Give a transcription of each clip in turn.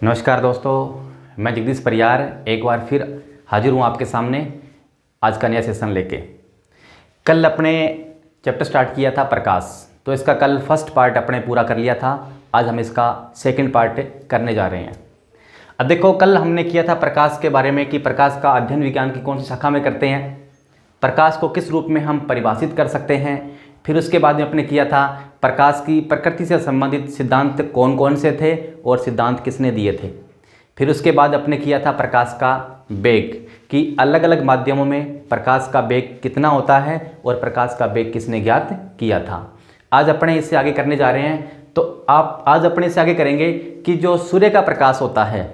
नमस्कार दोस्तों, मैं जगदीश परियार एक बार फिर हाजिर हूँ आपके सामने आज का नया सेशन लेके। कल अपने चैप्टर स्टार्ट किया था प्रकाश, तो इसका कल फर्स्ट पार्ट अपने पूरा कर लिया था। आज हम इसका सेकंड पार्ट करने जा रहे हैं। अब देखो, कल हमने किया था प्रकाश के बारे में कि प्रकाश का अध्ययन विज्ञान की कौन सी शाखा में करते हैं, प्रकाश को किस रूप में हम परिभाषित कर सकते हैं। फिर उसके बाद में अपने किया था प्रकाश की प्रकृति से संबंधित सिद्धांत कौन कौन से थे और सिद्धांत किसने दिए थे। फिर उसके बाद अपने किया था प्रकाश का वेग कि अलग अलग माध्यमों में प्रकाश का वेग कितना होता है और प्रकाश का वेग किसने ज्ञात किया था। आज अपने इससे आगे करने जा रहे हैं। तो आप आज अपने इससे आगे करेंगे कि जो सूर्य का प्रकाश होता है,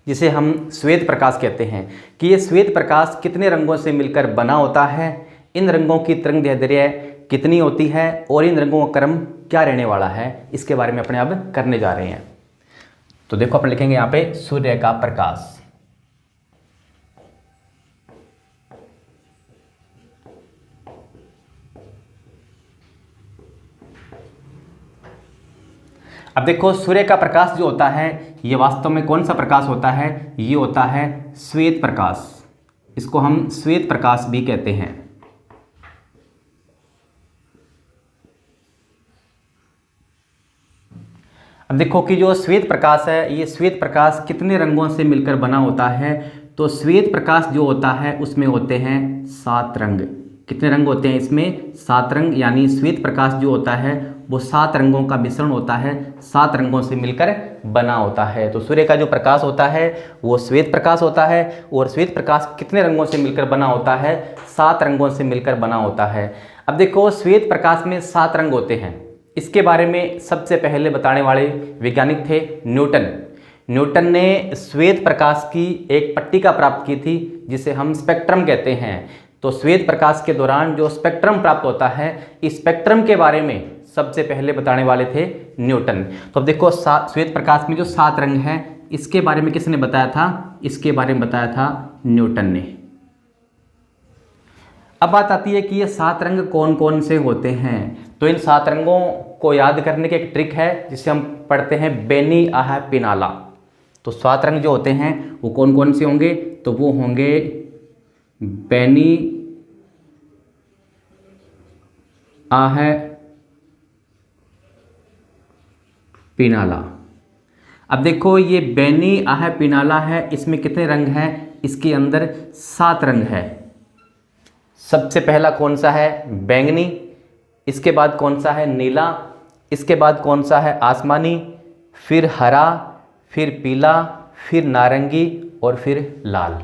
जिसे हम श्वेत प्रकाश कहते हैं, कि ये श्वेत प्रकाश कितने रंगों से मिलकर बना होता है, इन रंगों की तरंगदैर्ध्य कितनी होती है और इन रंगों का क्रम क्या रहने वाला है, इसके बारे में अपने अब करने जा रहे हैं। तो देखो, अपन लिखेंगे यहाँ पे सूर्य का प्रकाश। अब देखो, सूर्य का प्रकाश जो होता है ये वास्तव में कौन सा प्रकाश होता है, ये होता है श्वेत प्रकाश। इसको हम श्वेत प्रकाश भी कहते हैं। अब देखो कि जो श्वेत प्रकाश है, ये श्वेत प्रकाश कितने रंगों से मिलकर बना होता है। तो श्वेत प्रकाश जो होता है उसमें होते हैं 7 रंग। कितने रंग होते हैं इसमें? 7 रंग। यानी श्वेत प्रकाश जो होता है वो 7 रंगों का मिश्रण होता है, 7 रंगों से मिलकर बना होता है। तो सूर्य का जो प्रकाश होता है वो श्वेत प्रकाश होता है। और श्वेत प्रकाश कितने रंगों से मिलकर बना होता है? 7 रंगों से मिलकर बना होता है। अब देखो, श्वेत प्रकाश में 7 रंग होते हैं। इसके बारे में सबसे पहले बताने वाले वैज्ञानिक थे न्यूटन। न्यूटन ने श्वेत प्रकाश की एक पट्टिका प्राप्त की थी जिसे हम स्पेक्ट्रम कहते हैं। तो श्वेत प्रकाश के दौरान जो स्पेक्ट्रम प्राप्त होता है, इस स्पेक्ट्रम के बारे में सबसे पहले बताने वाले थे न्यूटन। तो अब देखो, श्वेत प्रकाश में जो 7 रंग हैं, इसके बारे में किसने बताया था? इसके बारे में बताया था न्यूटन ने। अब बात आती है कि ये 7 रंग कौन कौन से होते हैं। तो इन 7 रंगों को याद करने की एक ट्रिक है जिसे हम पढ़ते हैं बेनी आह पिनाला। तो 7 रंग जो होते हैं वो कौन कौन से होंगे? तो वो होंगे बेनी आह पिनाला। अब देखो, ये बेनी आह पिनाला है, इसमें कितने रंग हैं? इसके अंदर 7 रंग है। सबसे पहला कौन सा है? बैंगनी। इसके बाद कौन सा है? नीला। इसके बाद कौन सा है? आसमानी। फिर हरा, फिर पीला, फिर नारंगी और फिर लाल।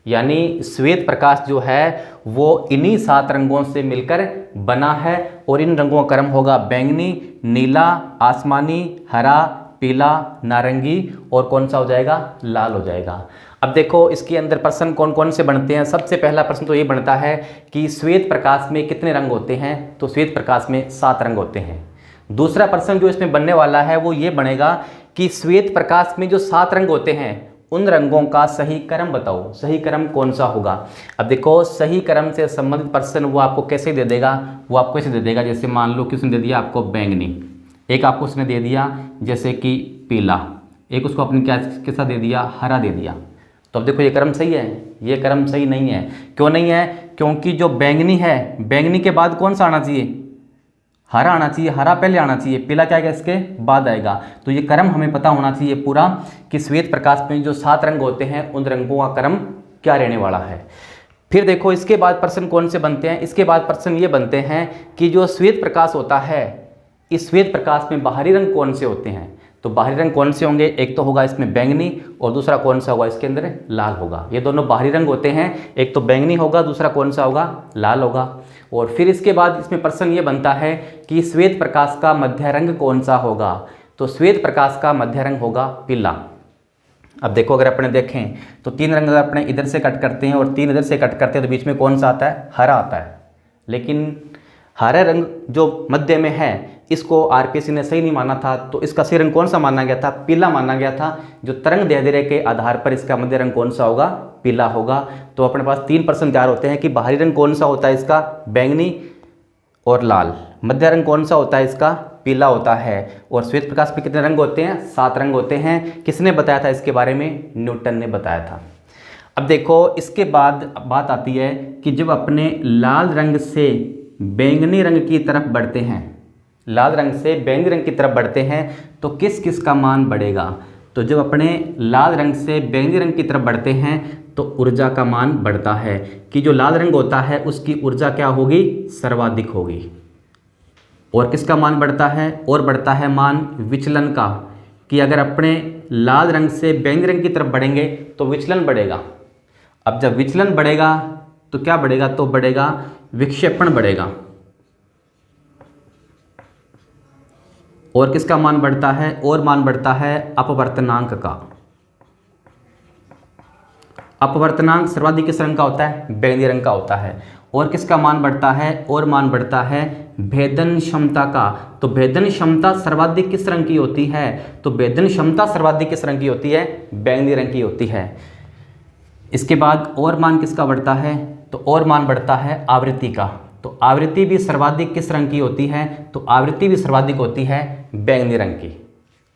यानी श्वेत प्रकाश जो है वो इन्हीं 7 रंगों से मिलकर बना है। और इन रंगों का क्रम होगा बैंगनी, नीला, आसमानी, हरा, पीला, नारंगी और कौन सा हो जाएगा? लाल हो जाएगा। अब देखो, इसके अंदर प्रश्न कौन कौन से बनते हैं। सबसे पहला प्रश्न तो ये बनता है कि श्वेत प्रकाश में कितने रंग होते हैं। तो श्वेत प्रकाश में 7 रंग होते हैं। दूसरा प्रश्न जो इसमें बनने वाला है वो ये बनेगा कि श्वेत प्रकाश में जो 7 रंग होते हैं उन रंगों का सही क्रम बताओ। सही क्रम कौन सा होगा? अब देखो, सही क्रम से संबंधित प्रश्न वो आपको कैसे दे देगा? वो आपको ऐसे दे देगा, जैसे मान लो कि उसने दे दिया आपको बैंगनी, एक आपको उसने दे दिया जैसे कि पीला, एक उसको अपने क्या कैसा दे दिया? हरा दे दिया। तो अब देखो, ये क्रम सही है? ये क्रम सही नहीं है। क्यों नहीं है? क्योंकि जो बैंगनी है, बैंगनी के बाद कौन सा आना चाहिए? हरा आना चाहिए। हरा पहले आना चाहिए, पीला क्या आएगा? इसके बाद आएगा। तो ये क्रम हमें पता होना चाहिए पूरा कि श्वेत प्रकाश में जो 7 रंग होते हैं उन रंगों का क्रम क्या रहने वाला है। फिर देखो, इसके बाद प्रश्न कौन से बनते हैं? इसके बाद प्रश्न ये बनते हैं कि जो श्वेत प्रकाश होता है, इस श्वेत प्रकाश में बाहरी रंग कौन से होते हैं। तो बाहरी रंग कौन से होंगे? एक तो होगा इसमें बैंगनी और दूसरा कौन सा होगा? इसके अंदर लाल होगा। ये दोनों बाहरी रंग होते हैं, एक तो बैंगनी होगा, दूसरा कौन सा होगा? लाल होगा। और फिर इसके बाद इसमें प्रश्न ये बनता है कि श्वेत प्रकाश का मध्य रंग कौन सा होगा। तो श्वेत प्रकाश का मध्य रंग होगा पीला। अब देखो, अगर अपने देखें तो 3 रंग अगर अपने इधर से कट करते हैं और 3 इधर से कट करते हैं तो बीच में कौन सा आता है? हरा आता है। लेकिन हरा रंग जो मध्य में है इसको आरपीसी ने सही नहीं माना था। तो इसका सही रंग कौन सा माना गया था? पीला माना गया था। जो तरंग दैर्ध्य के आधार पर इसका मध्य रंग कौन सा होगा? पीला होगा। तो अपने पास 3 प्रश्न तैयार होते हैं कि बाहरी रंग कौन सा होता है इसका? बैंगनी और लाल। मध्य रंग कौन सा होता है इसका? पीला होता है। और श्वेत प्रकाश में कितने रंग होते हैं? 7 रंग होते हैं। किसने बताया था इसके बारे में? न्यूटन ने बताया था। अब देखो इसके बाद बात आती है कि जब अपने लाल रंग से बैंगनी रंग की तरफ बढ़ते हैं, लाल रंग से बैंगनी रंग की तरफ बढ़ते हैं तो किस किस का मान बढ़ेगा? तो जब अपने लाल रंग से बैंगनी रंग की तरफ बढ़ते हैं तो ऊर्जा का मान बढ़ता है कि जो लाल रंग होता है उसकी ऊर्जा क्या होगी? सर्वाधिक होगी। और किसका मान बढ़ता है? और बढ़ता है मान विचलन का, कि अगर अपने लाल रंग से बैंगनी रंग की तरफ बढ़ेंगे तो विचलन बढ़ेगा। अब जब विचलन बढ़ेगा तो क्या बढ़ेगा? तो बढ़ेगा विक्षेपण बढ़ेगा। और किसका मान बढ़ता है? और मान बढ़ता है अपवर्तनांक का। अपवर्तनांक सर्वाधिक किस रंग का होता है? बैंगनी रंग का होता है। और किसका मान बढ़ता है? और मान बढ़ता है भेदन क्षमता का। तो भेदन क्षमता सर्वाधिक किस रंग की होती है? तो भेदन क्षमता सर्वाधिक किस रंग की होती है? बैंगनी रंग की होती है। इसके बाद और मान किसका बढ़ता है? तो और मान बढ़ता है आवृत्ति का। तो आवृत्ति भी सर्वाधिक किस रंग की होती है? तो आवृत्ति भी सर्वाधिक होती है बैंगनी रंग की।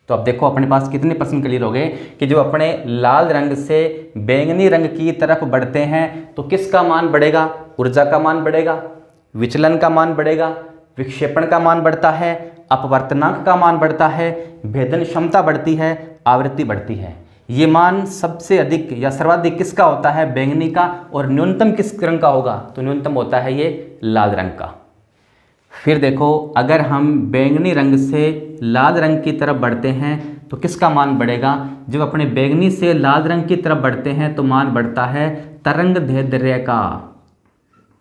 तो अब देखो अपने पास कितने प्रश्न क्लियर हो गए कि जो अपने लाल रंग से बैंगनी रंग की तरफ बढ़ते हैं तो किसका मान बढ़ेगा? ऊर्जा का मान बढ़ेगा, विचलन का मान बढ़ेगा, विक्षेपण का मान बढ़ता है, अपवर्तनांक का मान बढ़ता है, भेदन क्षमता बढ़ती है, आवृत्ति बढ़ती है। ये मान सबसे अधिक या सर्वाधिक किसका होता है? बैंगनी का। और न्यूनतम किस रंग का होगा? तो न्यूनतम होता है ये लाल रंग का। फिर देखो अगर हम बैंगनी रंग से लाल रंग की तरफ बढ़ते हैं तो किसका मान बढ़ेगा? जब अपने बैंगनी से लाल रंग की तरफ बढ़ते हैं तो मान बढ़ता है तरंग दैर्ध्य का।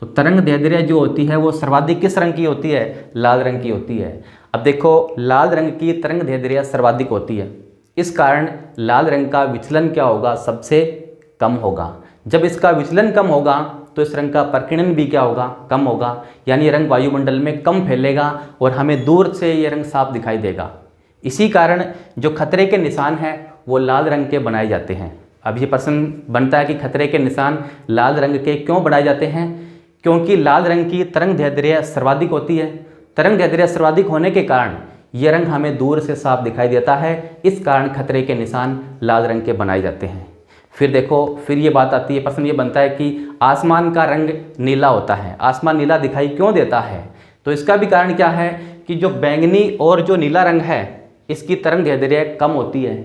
तो तरंग दैर्ध्य जो होती है वो सर्वाधिक किस रंग की होती है? लाल रंग की होती है। अब देखो लाल रंग की तरंग दैर्ध्य सर्वाधिक होती है, इस कारण लाल रंग का विचलन क्या होगा? सबसे कम होगा। जब इसका विचलन कम होगा तो इस रंग का प्रकीर्णन भी क्या होगा? कम होगा। यानी ये रंग वायुमंडल में कम फैलेगा और हमें दूर से ये रंग साफ दिखाई देगा। इसी कारण जो खतरे के निशान हैं वो लाल रंग के बनाए जाते हैं। अब ये प्रश्न बनता है कि खतरे के निशान लाल रंग के क्यों बनाए जाते हैं? क्योंकि लाल रंग की तरंग दैर्ध्य सर्वाधिक होती है। तरंग दैर्ध्य सर्वाधिक होने के कारण ये रंग हमें दूर से साफ दिखाई देता है, इस कारण खतरे के निशान लाल रंग के बनाए जाते हैं। फिर देखो फिर ये बात आती है, प्रश्न ये बनता है कि आसमान का रंग नीला होता है, आसमान नीला दिखाई क्यों देता है? तो इसका भी कारण क्या है कि जो बैंगनी और जो नीला रंग है इसकी तरंग दैर्ध्य कम होती है।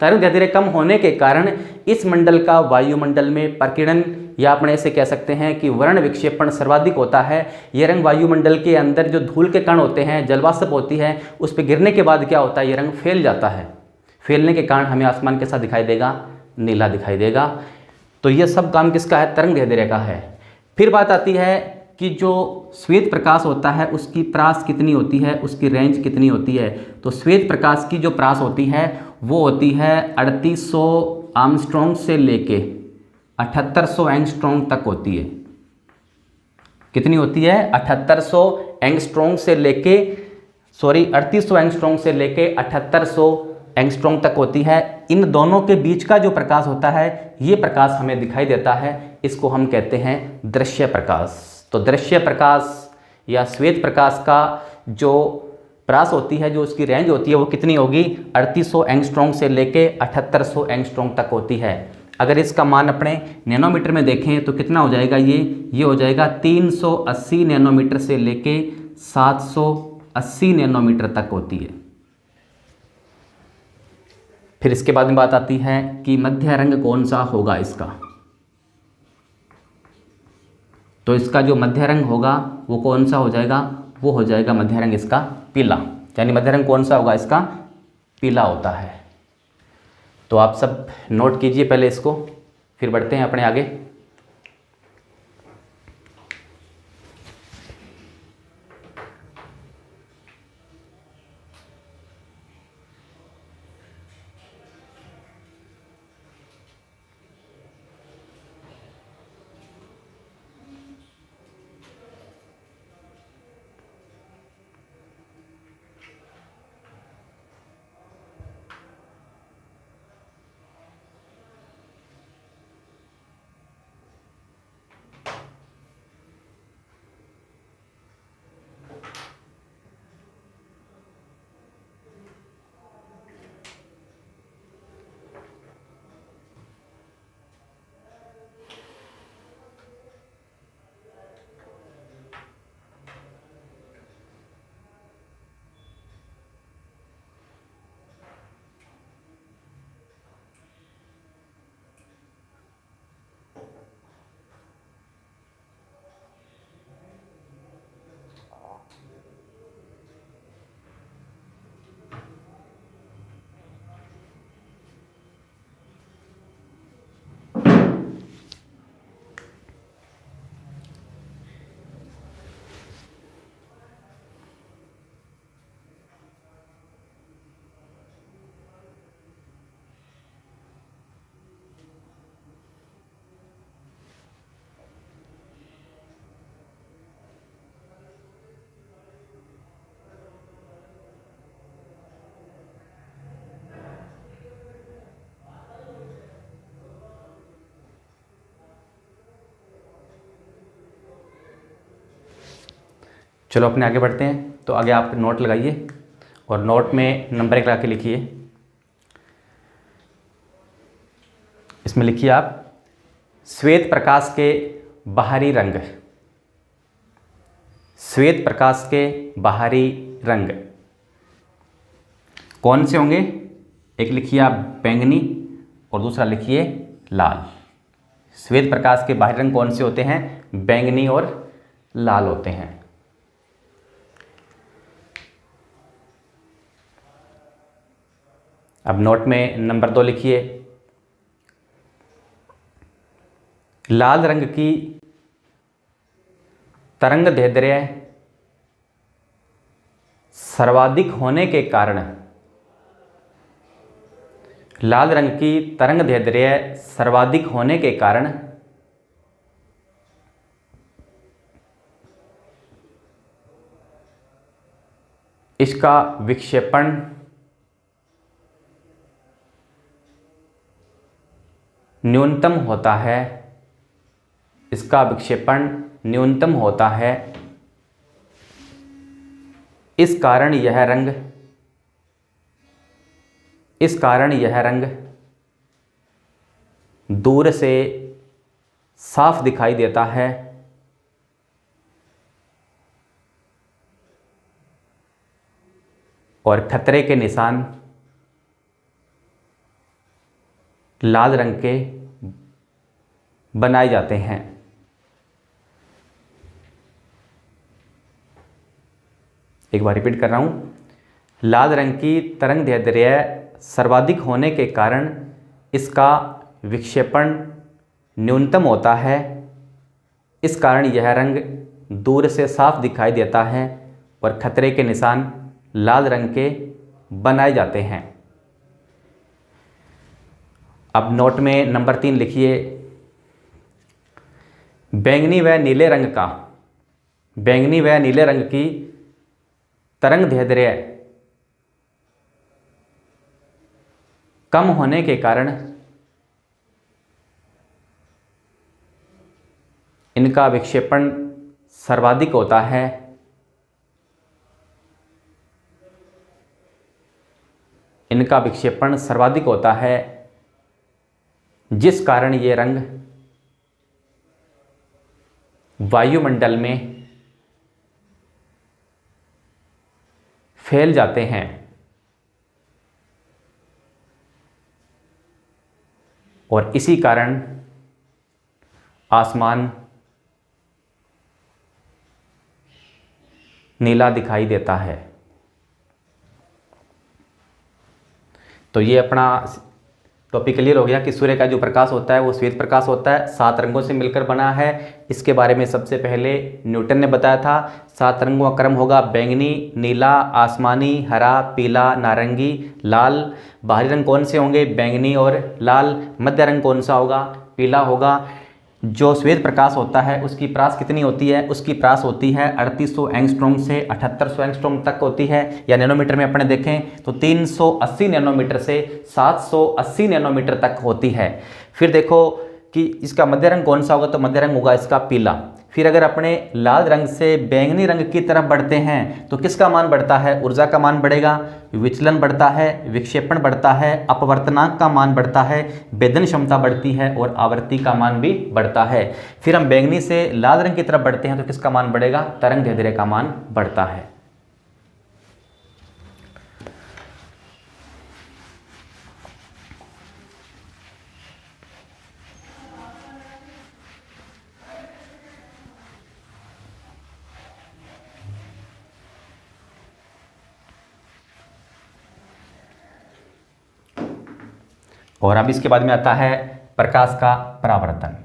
तरंग दैर्ध्य कम होने के कारण इस मंडल का वायुमंडल में प्रकीर्णन या अपने ऐसे कह सकते हैं कि वर्ण विक्षेपण सर्वाधिक होता है। ये रंग वायुमंडल के अंदर जो धूल के कण होते हैं, जलवाष्प होती है, उस पर गिरने के बाद क्या होता है? ये रंग फैल जाता है। फैलने के कारण हमें आसमान कैसा दिखाई देगा? नीला दिखाई देगा। तो ये सब काम किसका है? तरंग दैर्ध्य का है। फिर बात आती है कि जो श्वेत प्रकाश होता है उसकी प्रास कितनी होती है, उसकी रेंज कितनी होती है? तो श्वेत प्रकाश की जो प्रास होती है वो होती है 3800 आर्मस्ट्रॉन्ग से लेके 7800 एंगस्ट्रॉन्ग तक होती है। कितनी होती है? 7800 एंगस्ट्रॉन्ग से लेके 3800 एंगस्ट्रॉन्ग से लेके 7800 एंगस्ट्रॉन्ग तक होती है। इन दोनों के बीच का जो प्रकाश होता है ये प्रकाश हमें दिखाई देता है, इसको हम कहते हैं दृश्य प्रकाश। तो दृश्य प्रकाश या श्वेत प्रकाश का जो प्रास होती है, जो उसकी रेंज होती है वो कितनी होगी? 3800 एंगस्ट्रॉन्ग से लेके 7800 एंगस्ट्रॉन्ग तक होती है। अगर इसका मान अपने नैनोमीटर में देखें तो कितना हो जाएगा? ये हो जाएगा 380 नैनोमीटर से लेके 780 नैनोमीटर तक होती है। फिर इसके बाद में बात आती है कि मध्य रंग कौन सा होगा इसका। तो इसका जो मध्य रंग होगा वो कौन सा हो जाएगा? वो हो जाएगा मध्य रंग इसका पीला। यानी मध्य रंग कौन सा होगा? इसका पीला होता है। तो आप सब नोट कीजिए पहले इसको, फिर बढ़ते हैं अपने आगे। चलो अपने आगे बढ़ते हैं। तो आगे आप नोट लगाइए और नोट में नंबर 1 लगा के लिखिए। इसमें लिखिए आप श्वेत प्रकाश के बाहरी रंग। श्वेत प्रकाश के बाहरी रंग कौन से होंगे? एक लिखिए आप बैंगनी और दूसरा लिखिए लाल। श्वेत प्रकाश के बाहरी रंग कौन से होते हैं? बैंगनी और लाल होते हैं। अब नोट में नंबर 2 लिखिए। लाल रंग की तरंग दैर्ध्य सर्वाधिक होने के कारण, लाल रंग की तरंग दैर्ध्य सर्वाधिक होने के कारण इसका विक्षेपण न्यूनतम होता है। इसका विक्षेपण न्यूनतम होता है। इस कारण यह रंग दूर से साफ दिखाई देता है और खतरे के निशान लाल रंग के बनाए जाते हैं। एक बार रिपीट कर रहा हूं। लाल रंग की तरंग दैर्ध्य सर्वाधिक होने के कारण इसका विक्षेपण न्यूनतम होता है। इस कारण यह रंग दूर से साफ दिखाई देता है और खतरे के निशान लाल रंग के बनाए जाते हैं। अब नोट में नंबर 3 लिखिए। बैंगनी व नीले रंग की तरंग दैर्ध्य कम होने के कारण इनका विक्षेपण सर्वाधिक होता है। इनका विक्षेपण सर्वाधिक होता है, जिस कारण ये रंग वायुमंडल में फैल जाते हैं और इसी कारण आसमान नीला दिखाई देता है। तो ये अपना टॉपिक क्लियर हो गया कि सूर्य का जो प्रकाश होता है वो श्वेत प्रकाश होता है, 7 रंगों से मिलकर बना है। इसके बारे में सबसे पहले न्यूटन ने बताया था। 7 रंगों का क्रम होगा बैंगनी, नीला, आसमानी, हरा, पीला, नारंगी, लाल। बाहरी रंग कौन से होंगे? बैंगनी और लाल। मध्य रंग कौन सा होगा? पीला होगा। जो श्वेत प्रकाश होता है उसकी प्रास कितनी होती है? उसकी प्रास होती है 3800 एंगस्ट्रॉम से 7800 एंगस्ट्रॉम तक होती है, या नैनोमीटर में अपने देखें तो 380 नैनोमीटर से 780 नैनोमीटर तक होती है। फिर देखो कि इसका मध्य रंग कौन सा होगा, तो मध्य रंग होगा इसका पीला। फिर अगर अपने लाल रंग से बैंगनी रंग की तरफ बढ़ते हैं तो किसका मान बढ़ता है? ऊर्जा का मान बढ़ेगा, विचलन बढ़ता है, विक्षेपण बढ़ता है, अपवर्तनांक का मान बढ़ता है, भेदन क्षमता बढ़ती है और आवृत्ति का मान भी बढ़ता है। फिर हम बैंगनी से लाल रंग की तरफ बढ़ते हैं तो किसका मान बढ़ेगा? तरंग दैर्ध्य का मान बढ़ता है। और अब इसके बाद में आता है प्रकाश का परावर्तन।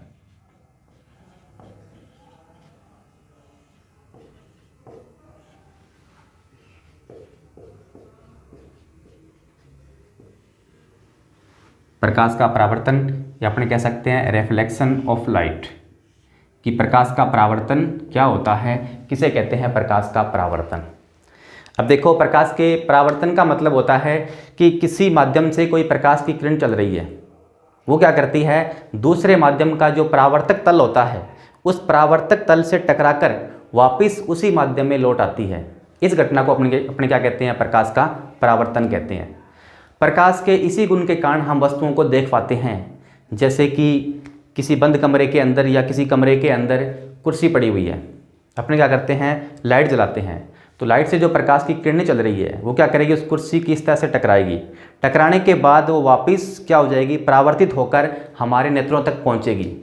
प्रकाश का परावर्तन या अपने कह सकते हैं रिफ्लेक्शन ऑफ लाइट, कि प्रकाश का परावर्तन क्या होता है, किसे कहते हैं प्रकाश का परावर्तन। अब देखो, प्रकाश के परावर्तन का मतलब होता है कि किसी माध्यम से कोई प्रकाश की किरण चल रही है, वो क्या करती है, दूसरे माध्यम का जो परावर्तक तल होता है उस परावर्तक तल से टकराकर वापस उसी माध्यम में लौट आती है। इस घटना को अपने क्या कहते हैं? प्रकाश का परावर्तन कहते हैं। प्रकाश के इसी गुण के कारण हम वस्तुओं को देख पाते हैं। जैसे कि किसी बंद कमरे के अंदर या किसी कमरे के अंदर कुर्सी पड़ी हुई है, अपने क्या करते हैं? लाइट जलाते हैं, तो लाइट से जो प्रकाश की किरणें चल रही है वो क्या करेगी? उस कुर्सी की इस तरह से टकराएगी। टकराने के बाद वो वापस क्या हो जाएगी? परावर्तित होकर हमारे नेत्रों तक पहुंचेगी।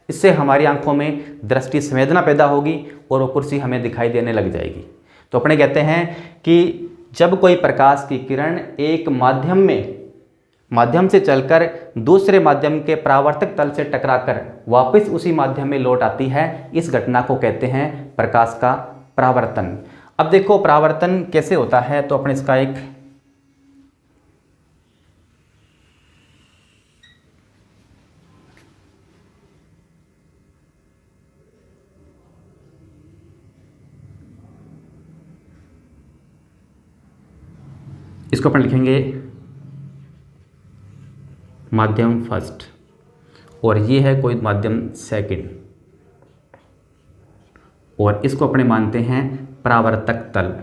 इससे हमारी आंखों में दृष्टि संवेदना पैदा होगी और वो कुर्सी हमें दिखाई देने लग जाएगी। तो अपने कहते हैं कि जब कोई प्रकाश की किरण एक माध्यम से चलकर दूसरे माध्यम के परावर्तक तल से टकराकर वापस उसी माध्यम में लौट आती है, इस घटना को कहते हैं प्रकाश का परावर्तन। अब देखो परावर्तन कैसे होता है, तो अपने इसका एक इसको अपन लिखेंगे माध्यम फर्स्ट और ये है कोई माध्यम सेकंड, और इसको अपने मानते हैं परावर्तक तल।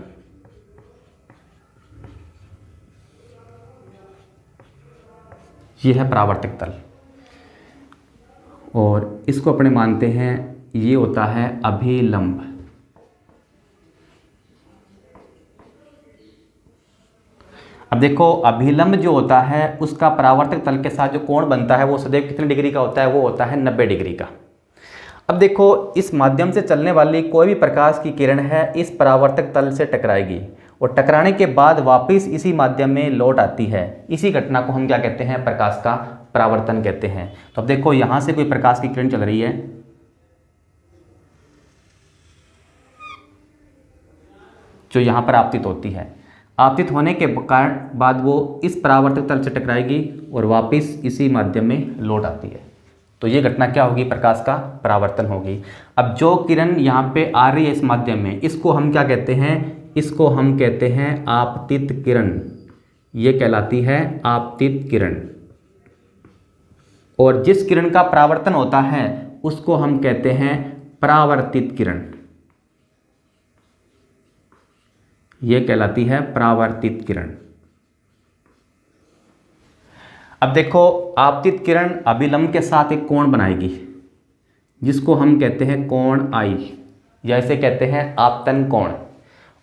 ये है परावर्तक तल और इसको अपने मानते हैं, ये होता है अभिलंब। अब देखो अभिलंब जो होता है उसका परावर्तक तल के साथ जो कोण बनता है वो सदैव कितने डिग्री का होता है? वो होता है 90 डिग्री का। अब देखो इस माध्यम से चलने वाली कोई भी प्रकाश की किरण है इस परावर्तक तल से टकराएगी और टकराने के बाद वापस इसी माध्यम में लौट आती है। इसी घटना को हम क्या कहते हैं? प्रकाश का परावर्तन कहते हैं। तो अब देखो यहाँ से कोई प्रकाश की किरण चल रही है, जो यहाँ पर आपतित होती है। आपतित होने के कारण बाद वो इस परावर्तक तल से टकराएगी और वापस इसी माध्यम में लौट आती है। तो ये घटना क्या होगी? प्रकाश का परावर्तन होगी। अब जो किरण यहाँ पे आ रही है इस माध्यम में, इसको हम क्या कहते हैं? इसको हम कहते हैं आपतित किरण। ये कहलाती है आपतित किरण। और जिस किरण का परावर्तन होता है उसको हम कहते हैं परावर्तित किरण। ये कहलाती है परावर्तित किरण। अब देखो आपतित किरण अभिलंब के साथ एक कोण बनाएगी जिसको हम कहते हैं कोण आई, या इसे कहते हैं आपतन कोण।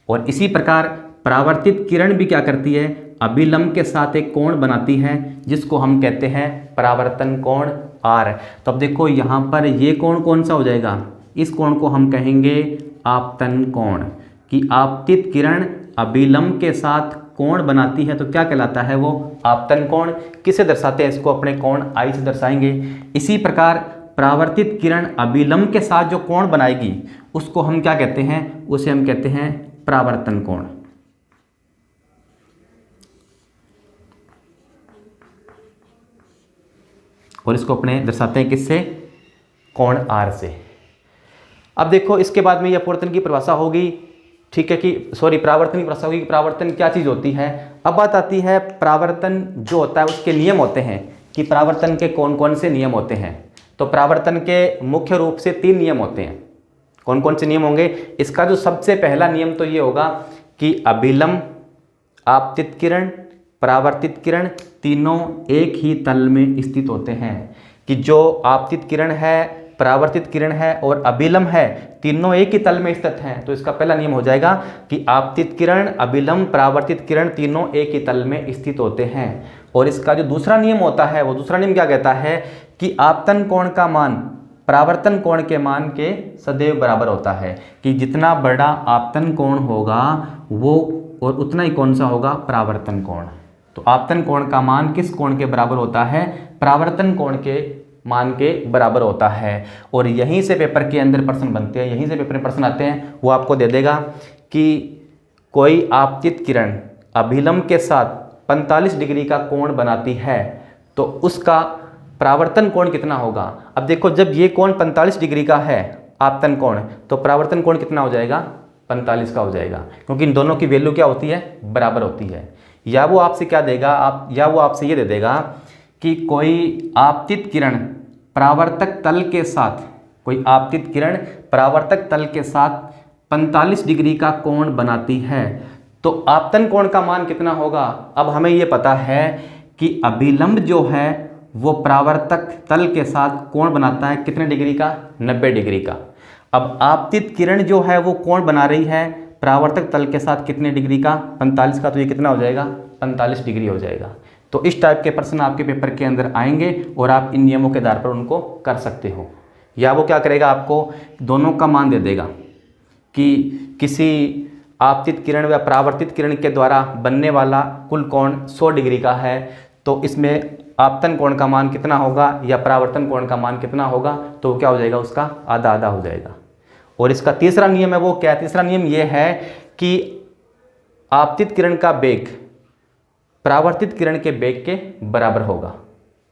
और इसी प्रकार परावर्तित किरण भी क्या करती है? अभिलंब के साथ एक कोण बनाती है जिसको हम कहते हैं परावर्तन कोण आर। तो अब देखो यहाँ पर ये कोण कौन सा हो जाएगा? इस कोण को हम कहेंगे आपतन कोण। कि आपतित किरण अभिलंब के साथ कोण बनाती है तो क्या कहलाता है? वो आपतन कोण। किसे दर्शाते हैं? इसको अपने कोण आई से दर्शाएंगे। इसी प्रकार परावर्तित किरण अभिलंब के साथ जो कोण बनाएगी उसको हम क्या कहते हैं? उसे हम कहते हैं परावर्तन कोण। और इसको अपने दर्शाते हैं किससे? कोण आर से। अब देखो इसके बाद में ये अपवर्तन की परिभाषा होगी, ठीक है, कि सॉरी परावर्तन की परिभाषा होगी कि परावर्तन क्या चीज़ होती है। अब बात आती है परावर्तन जो होता है उसके नियम होते हैं कि परावर्तन के कौन कौन से नियम होते हैं। तो परावर्तन के मुख्य रूप से 3 नियम होते हैं। कौन कौन से नियम होंगे? इसका जो सबसे पहला नियम तो ये होगा कि अभिलंब, आपतित किरण, परावर्तित किरण तीनों एक ही तल में स्थित होते हैं। कि जो आपतित किरण है, परावर्तित किरण है और अभिलंब है, तीनों एक ही तल में स्थित हैं। तो इसका पहला नियम हो जाएगा कि आपतित किरण, अभिलंब, परावर्तित किरण तीनों एक ही तल में स्थित होते हैं। और इसका जो दूसरा नियम होता है वो दूसरा नियम क्या कहता है? कि आपतन कोण का मान परावर्तन कोण के मान के सदैव बराबर होता है। कि जितना बड़ा आपतन कोण होगा वो और उतना ही कौन सा होगा? परावर्तन कोण। तो आपतन कोण का मान किस कोण के बराबर होता है? परावर्तन कोण के मान के बराबर होता है। और यहीं से पेपर के अंदर प्रश्न बनते हैं, यहीं से पेपर में प्रश्न आते हैं। वो आपको दे देगा कि कोई आपतित किरण अभिलंब के साथ 45 डिग्री का कोण बनाती है तो उसका परावर्तन कोण कितना होगा? अब देखो जब ये कोण 45 डिग्री का है आपतन कोण, तो परावर्तन कोण कितना हो जाएगा? 45 का हो जाएगा, क्योंकि इन दोनों की वैल्यू क्या होती है? बराबर होती है। या वो आपसे क्या देगा? या वो आपसे ये दे देगा कि कोई आपतित किरण परावर्तक तल के साथ, कोई आपतित किरण परावर्तक तल के साथ 45 डिग्री का कोण बनाती है। तो आपतन कोण का मान कितना होगा? अब हमें यह पता है कि अभिलंब जो है वो परावर्तक तल के साथ कोण बनाता है कितने डिग्री का? 90 डिग्री का। अब आपतित किरण जो है वो कोण बना रही है परावर्तक तल के साथ कितने डिग्री का? 45 का। तो ये कितना हो जाएगा? 45 डिग्री हो जाएगा। तो इस टाइप के प्रश्न आपके पेपर के अंदर आएंगे और आप इन नियमों के आधार पर उनको कर सकते हो। या वो क्या करेगा, आपको दोनों का मान दे देगा कि किसी आपतित किरण व परावर्तित किरण के द्वारा बनने वाला कुल कोण 100 डिग्री का है, तो इसमें आपतन कोण का मान कितना होगा या परावर्तन कोण का मान कितना होगा? तो क्या हो जाएगा? उसका आधा आधा हो जाएगा। और इसका तीसरा नियम है, वो क्या है? तीसरा नियम ये है कि आपतित किरण का वेग परावर्तित किरण के वेग के बराबर होगा।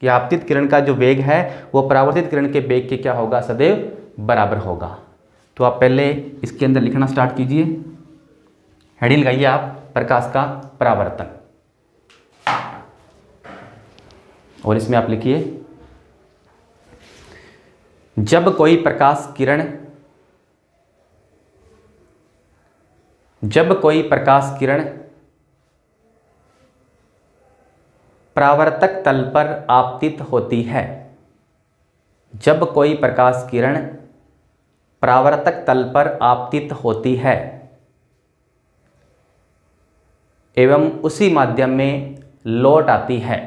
कि आपतित किरण का जो वेग है वो परावर्तित किरण के वेग के क्या होगा? सदैव बराबर होगा। तो आप पहले इसके अंदर लिखना स्टार्ट कीजिए। हेडिंग लगाइए आप, प्रकाश का परावर्तन, और इसमें आप लिखिए जब कोई प्रकाश किरण परावर्तक तल पर आपतित होती है, जब कोई प्रकाश किरण परावर्तक तल पर आपतित होती है एवं उसी माध्यम में लौट आती है,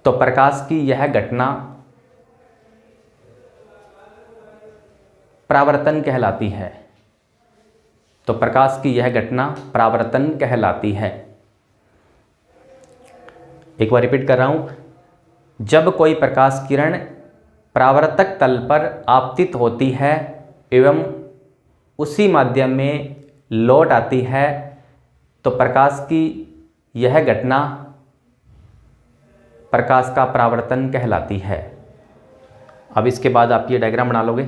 तो प्रकाश की यह घटना परावर्तन कहलाती है। एक बार रिपीट कर रहा हूं, जब कोई प्रकाश किरण परावर्तक तल पर आपतित होती है एवं उसी माध्यम में लौट आती है, तो प्रकाश की यह घटना प्रकाश का परावर्तन कहलाती है। अब इसके बाद आप ये डायग्राम बना लोगे।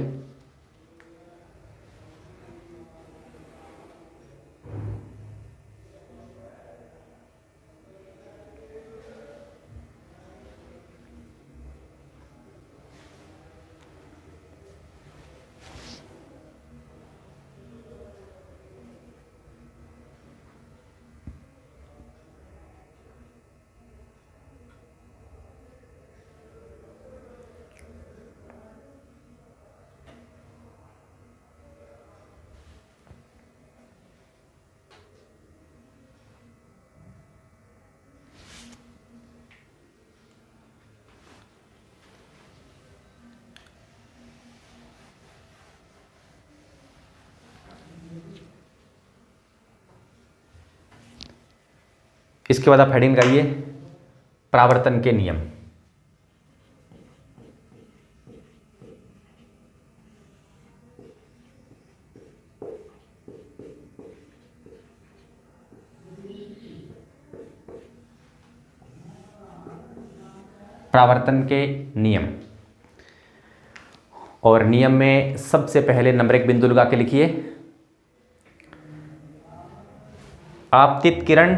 इसके बाद आप हेडिंग लगाइए परावर्तन के नियम। परावर्तन के नियम, और नियम में सबसे पहले नंबर 1 बिंदु लगा के लिखिए, आपतित किरण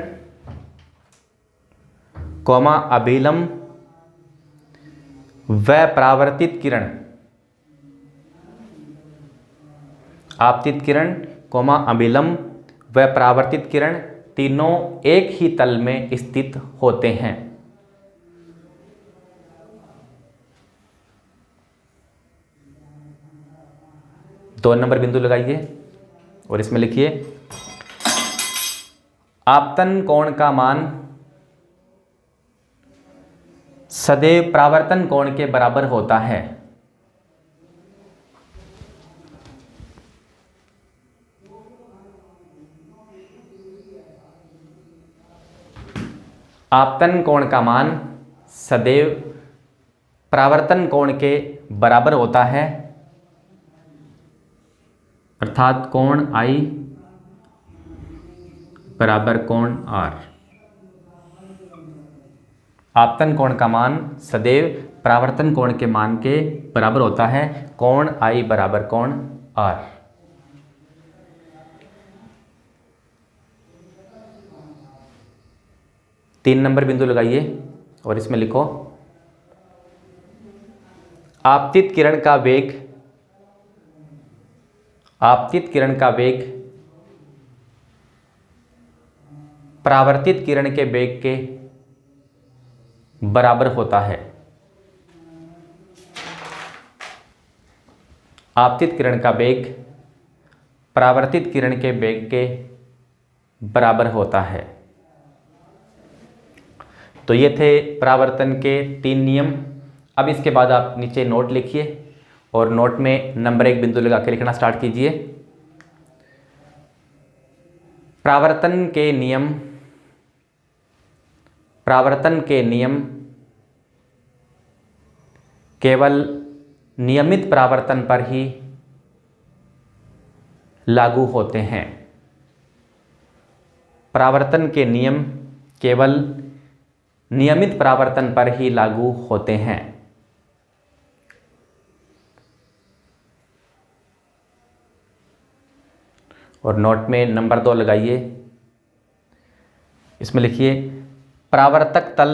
कौमा अभिलंब व परावर्तित किरण, आपतित किरण कौमा अभिलंब व परावर्तित किरण तीनों एक ही तल में स्थित होते हैं। दो नंबर बिंदु लगाइए और इसमें लिखिए आपतन कोण का मान सदैव परावर्तन कोण के बराबर होता है। आपतन कोण का मान सदैव परावर्तन कोण के बराबर होता है, अर्थात कोण I बराबर कोण R। आपतन कोण का मान सदैव परावर्तन कोण के मान के बराबर होता है, कोण I बराबर कोण R। 3 नंबर बिंदु लगाइए और इसमें लिखो आपतित किरण का वेग, आपतित किरण का वेग परावर्तित किरण के वेग के बराबर होता है। आपतित किरण का वेग परावर्तित किरण के वेग के बराबर होता है। तो ये थे परावर्तन के 3 नियम। अब इसके बाद आप नीचे नोट लिखिए और नोट में नंबर 1 बिंदु लगा के लिखना स्टार्ट कीजिए। परावर्तन के नियम, परावर्तन के नियम केवल नियमित परावर्तन पर ही लागू होते हैं। परावर्तन के नियम केवल नियमित परावर्तन पर ही लागू होते हैं। और नोट में नंबर 2 लगाइए, इसमें लिखिए परावर्तक तल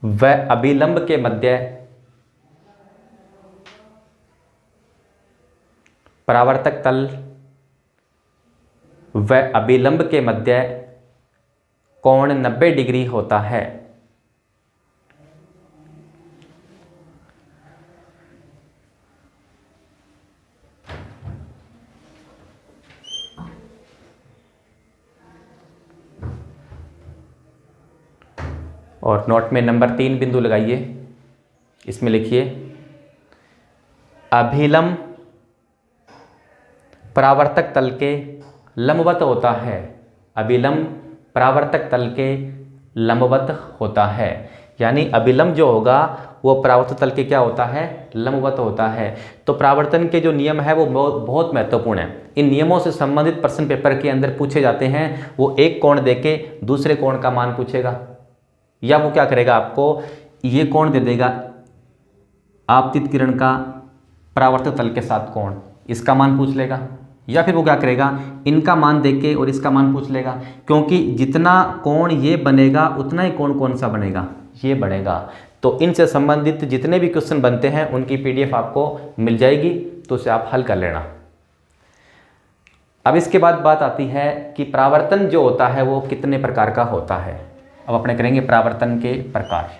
व अभिलंब के मध्य, परावर्तक तल व अभिलंब के मध्य कोण 90 डिग्री होता है। और नोट में नंबर 3 बिंदु लगाइए, इसमें लिखिए अभिलंब परावर्तक तल के लंबवत होता है। अभिलंब परावर्तक तल के लंबवत होता है, यानी अभिलंब जो होगा वो परावर्तक तल के क्या होता है, लंबवत होता है। तो परावर्तन के जो नियम है वो बहुत महत्वपूर्ण है। इन नियमों से संबंधित प्रश्न पेपर के अंदर पूछे जाते हैं। वो एक कोण देके दूसरे कोण का मान पूछेगा, या वो क्या करेगा, आपको ये कोण दे देगा आपतित किरण का परावर्तक तल के साथ कोण, इसका मान पूछ लेगा, या फिर वो क्या करेगा इनका मान देके और इसका मान पूछ लेगा, क्योंकि जितना कोण ये बनेगा उतना ही कोण कौन सा बनेगा, ये बनेगा। तो इनसे संबंधित जितने भी क्वेश्चन बनते हैं उनकी पीडीएफ आपको मिल जाएगी, तो उसे आप हल कर लेना। अब इसके बाद बात आती है कि परावर्तन जो होता है वो कितने प्रकार का होता है। अब अपने करेंगे परावर्तन के प्रकार।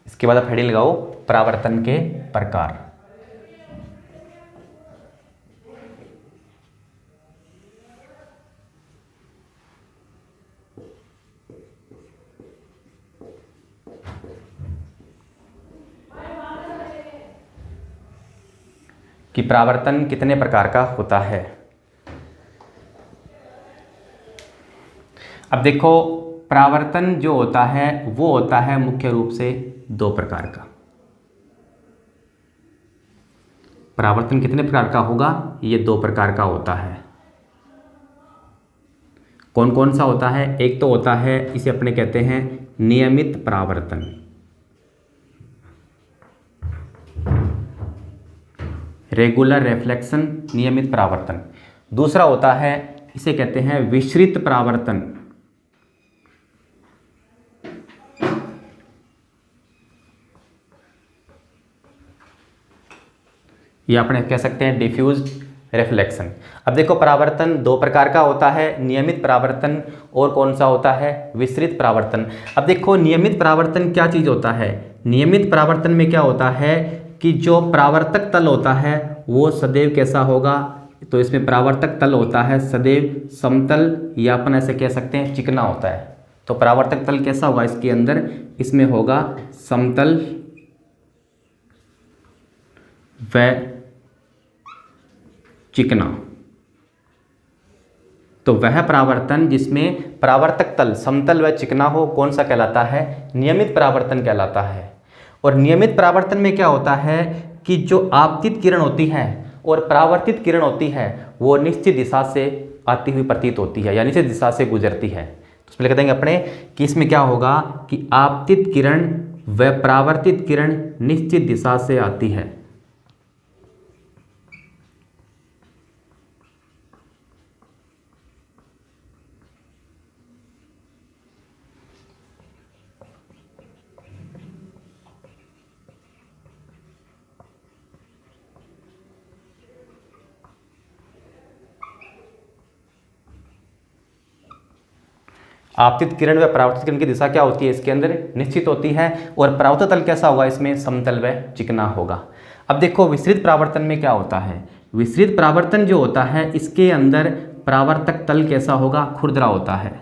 इसके बाद आप हेडिंग लगाओ परावर्तन के प्रकार। कि परावर्तन कितने प्रकार का होता है। अब देखो परावर्तन जो होता है वो होता है मुख्य रूप से 2 प्रकार का। परावर्तन कितने प्रकार का होगा, ये 2 प्रकार का होता है। कौन कौन सा होता है, एक तो होता है इसे अपने कहते हैं नियमित परावर्तन, रेगुलर रिफ्लेक्शन, नियमित परावर्तन। दूसरा होता है इसे कहते हैं विसरित परावर्तन, या अपने कह सकते हैं डिफ्यूज रिफ्लेक्शन। अब देखो परावर्तन 2 प्रकार का होता है, नियमित परावर्तन और कौन सा होता है, विसरित परावर्तन। अब देखो नियमित परावर्तन क्या चीज़ होता है, नियमित परावर्तन में क्या होता है कि जो परावर्तक तल होता है वो सदैव कैसा होगा, तो इसमें परावर्तक तल होता है सदैव समतल, या अपन ऐसे कह सकते हैं चिकना होता है। तो परावर्तक तल कैसा होगा इसके अंदर, इसमें होगा समतल व चिकना। तो वह परावर्तन जिसमें परावर्तक तल समतल व चिकना हो कौन सा कहलाता है, नियमित परावर्तन कहलाता है। और नियमित परावर्तन में क्या होता है कि जो आपतित किरण होती है और परावर्तित किरण होती है वो निश्चित दिशा से आती हुई प्रतीत होती है, या निश्चित दिशा से गुजरती है। तो उसमें लिख देंगे अपने कि इसमें क्या होगा कि आपतित किरण व परावर्तित किरण निश्चित दिशा से आती है। आपतित किरण व परावर्तित किरण की दिशा क्या होती है इसके अंदर निश्चित होती है, और परावर्तित तल कैसा होगा इसमें समतल व चिकना होगा। अब देखो विसरित परावर्तन में क्या होता है, विसरित परावर्तन जो होता है इसके अंदर परावर्तक तल कैसा होगा, खुरदरा होता है।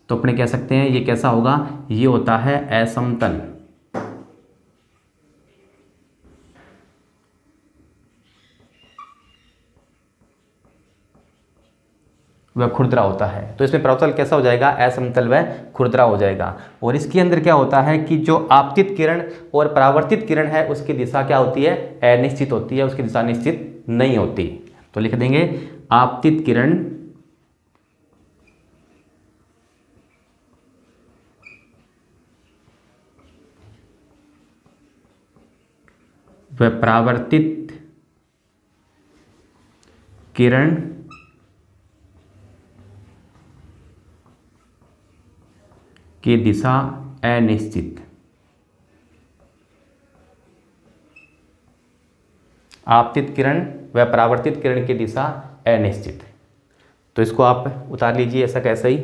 तो अपने कह सकते हैं ये कैसा होगा, ये होता है असमतल वह खुरदरा होता है। तो इसमें परावर्तन कैसा हो जाएगा, असमतल व खुरदरा हो जाएगा। और इसके अंदर क्या होता है कि जो आपतित किरण और परावर्तित किरण है उसकी दिशा क्या होती है, अनिश्चित होती है, उसकी दिशा निश्चित नहीं होती। तो लिख देंगे आपतित किरण व परावर्तित किरण की दिशा अनिश्चित। आपतित किरण व परावर्तित किरण की दिशा अनिश्चित। तो इसको आप उतार लीजिए ऐसा कैसा ही।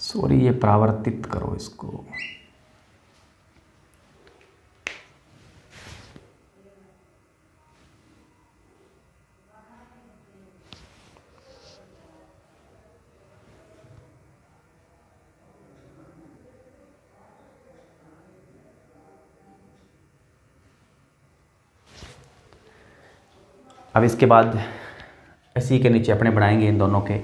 सॉरी, ये परावर्तित करो इसको। अब इसके बाद इसी के नीचे अपने बढ़ाएंगे इन दोनों के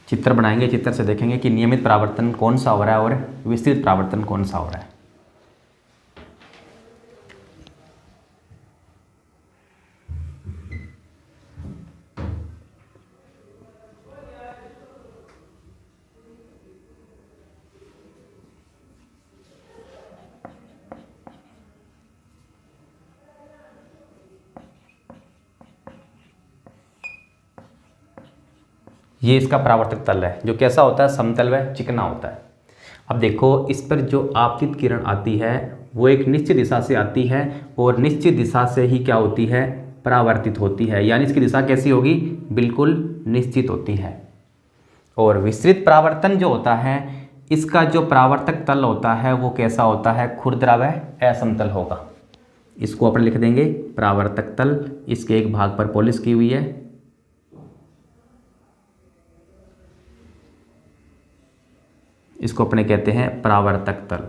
चित्र बनाएंगे। चित्र से देखेंगे कि नियमित परावर्तन कौन सा हो रहा है और विस्तृत परावर्तन कौन सा हो रहा है। ये इसका परावर्तक तल है जो कैसा होता है, समतल व चिकना होता है। अब देखो इस पर जो आपतित किरण आती है वो एक निश्चित दिशा से आती है और निश्चित दिशा से ही क्या होती है, परावर्तित होती है, यानी इसकी दिशा कैसी होगी, बिल्कुल निश्चित होती है। और विस्तृत परावर्तन जो होता है इसका जो परावर्तक तल होता है वो कैसा होता है, खुरदरा व असमतल होगा। इसको अपन लिख देंगे परावर्तक तल, इसके एक भाग पर पॉलिश की हुई है। इसको अपने कहते हैं परावर्तक तल।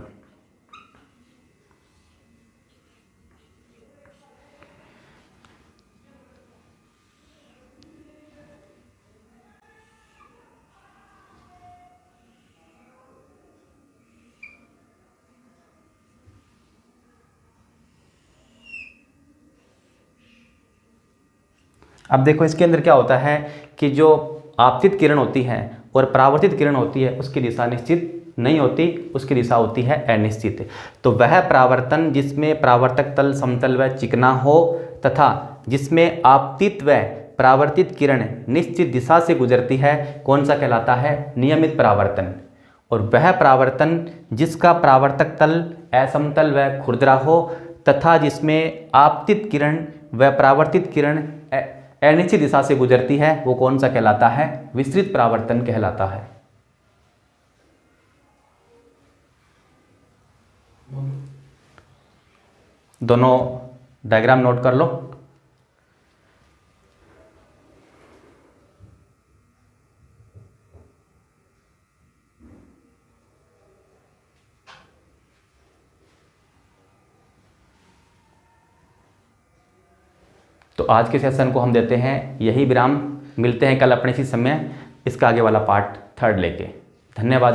अब देखो इसके अंदर क्या होता है कि जो आपतित किरण होती है और परावर्तित किरण होती है उसकी दिशा निश्चित नहीं होती, उसकी दिशा होती है अनिश्चित। तो वह परावर्तन जिसमें परावर्तक तल समतल व चिकना हो तथा जिसमें आपतित व परावर्तित किरण निश्चित दिशा से गुजरती है, कौन सा कहलाता है? नियमित परावर्तन। और वह परावर्तन जिसका परावर्तक तल असमतल व खुरदरा हो तथा जिसमें आपतित किरण व परावर्तित किरण अनिश्चित दिशा से गुजरती है, वो कौन सा कहलाता है? विस्तृत परावर्तन कहलाता है। दोनों डायग्राम नोट कर लो। तो आज के सेशन को हम देते हैं यही विराम। मिलते हैं कल अपने इसी समय इसका आगे वाला पार्ट 3 लेके। धन्यवाद।